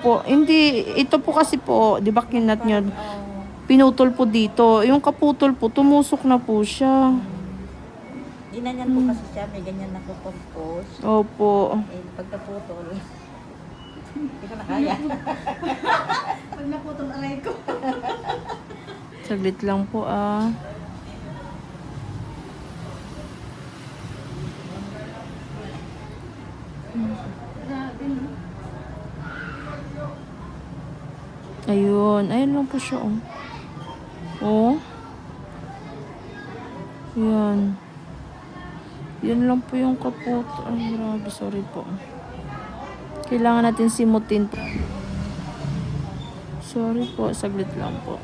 Opo. Hindi, ito po kasi po, di ba kinat nyo, pinutol po dito. Yung kaputol po, tumusok na po siya. Ginanyan po kasi siya, may ganyan na po compose. Opo. Eh, pagkaputol, hindi ko na kaya. Pag naputol aray ko. Saglit lang po ah. Grabe, no? Ayun. Ayun lang po siya oh. Oh. Yan. Yan lang po yung kaput. Ay, grabe. Sorry po. Kailangan natin simutin po. Sorry po. Saglit lang po.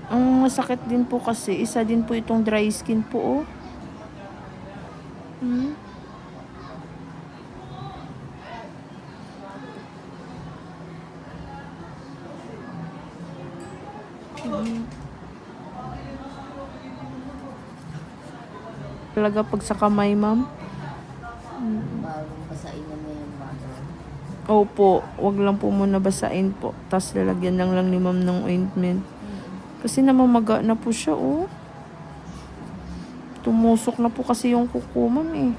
Ang masakit din po kasi, isa din po itong dry skin po, oh. Hmm. Talaga pag sa kamay, ma'am. Bagong basain na mo yung bago. Opo, wag lang po muna basain po. Tapos lalagyan lang ni ma'am ng ointment. Kasi namamaga na po siya, oh. Tumusok na po kasi yung kuko, ma'am, eh.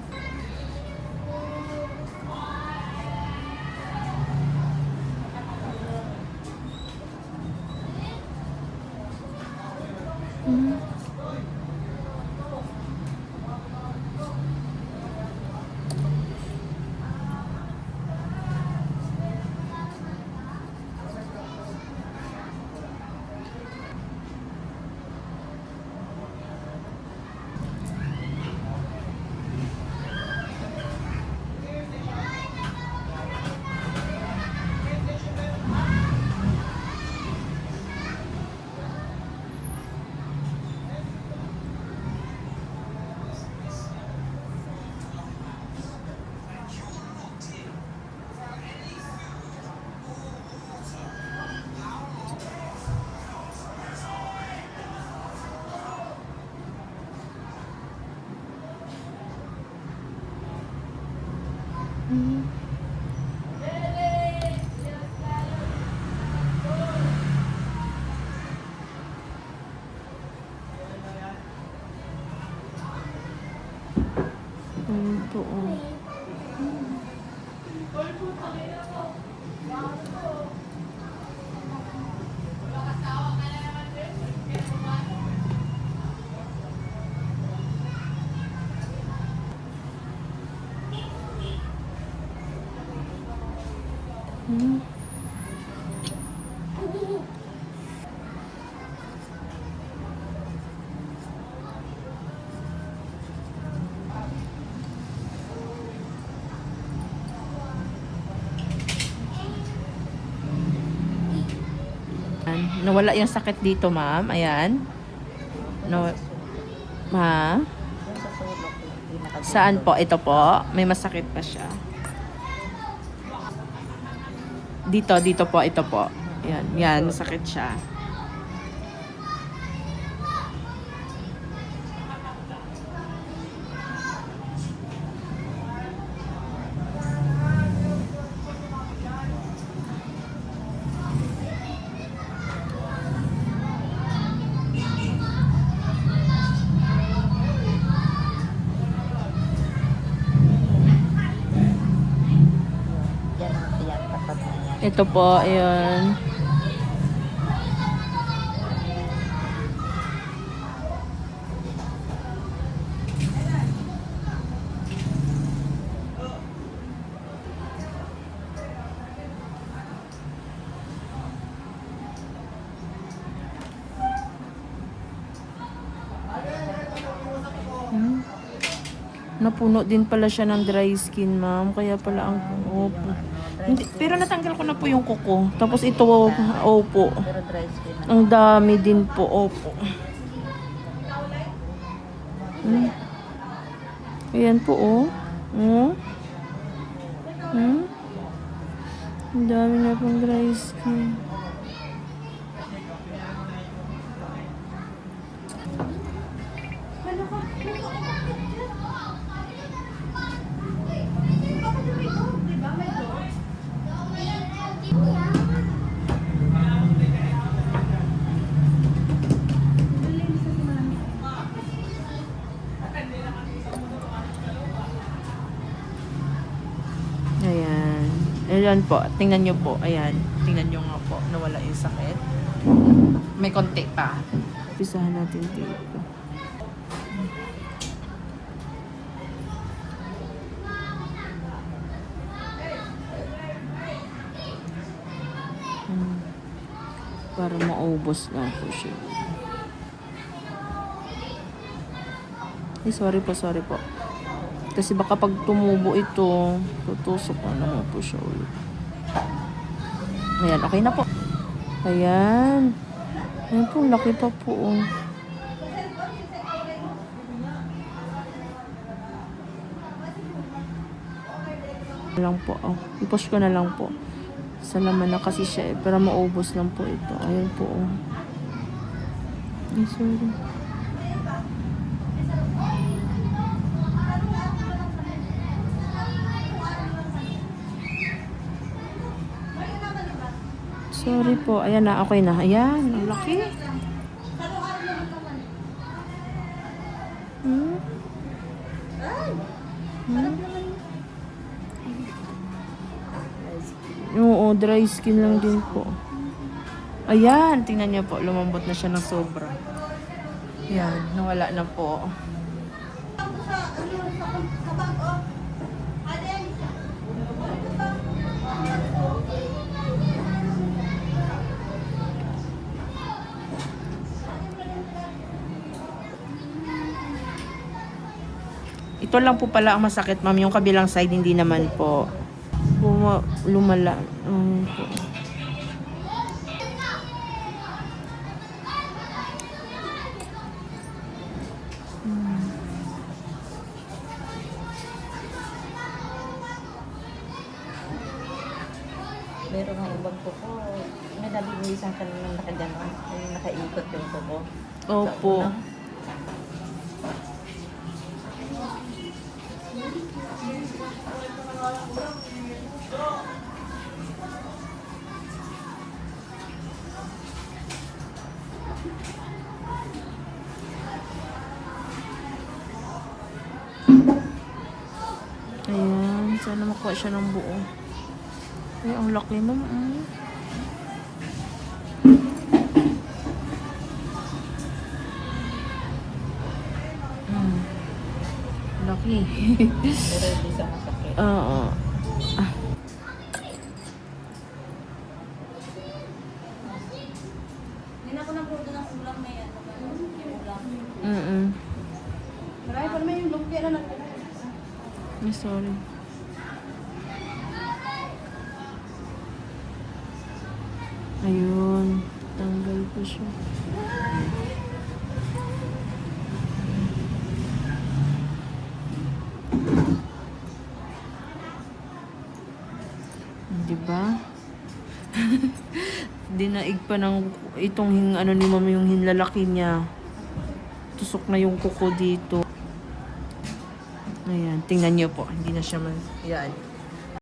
Ito, oh. Nawala yung sakit dito, ma'am. Ayan. No, ma? Yung sa sulok, yung nakadito. Saan po? Ito po. May masakit pa siya. Dito po. Ito po. Yan, yan. Masakit siya. Yan ang tiyak tapat na yan. Ito po. Ayun. Napuno din pala siya ng dry skin, ma'am. Kaya pala ang... Opo. Hindi, pero natanggal ko na po yung kuko. Tapos ito, opo. Pero dry skin na. Ang dami din po, opo. Ayan po, oh. Oh. Hmm? Ang dami na pong dry skin. Ayan. Ayan po. Tingnan nyo po. Ayan. Tingnan nyo nga po. Nawala yung sakit. May konti pa. Pisahan natin dito. Para maubos na po siya. Ay, sorry po. Kasi baka pag tumubo ito, tutusok na naman po siya ulit. Ayan, okay na po. Ayan. Ayan po, laki pa po. Oh. Lang po. Oh. I-push ko na lang po. Sa laman na kasi siya eh. Para maubos lang po ito. Ayan po. Oh. Ay, sorry. Sorry po. Ayan na. Okay na. Ayan. Ang laki. Hmm? Hmm? Oo, dry skin lang din po. Ayan. Tingnan niyo po. Lumambot na siya ng sobra. Ayan. Nawala na po. Ito lang po pala ang masakit, ma'am. Yung kabilang side, hindi naman po. Lumala. Po. Meron nga ibang kuko. May nabibinisan ka nung nakaganon. Yung nakaikot yung kuko. Opo. Ayan, sana makuha siya ng buo. Ay, ang laki ma'am. Laki. Pero hindi sa masakit. Oo. Hindi na ako nagluto ng ulam na yan. Yung ulam. Marami pa naman yung lumpia na natin. Ay, sorry. Ayun. Tanggal ko siya. Diba? Dinaig pa ng itong ano ni mama yung hinlalaki niya. Tusok na yung kuko dito. Ayan, tingnan niyo po. Hindi na siya man. Yan.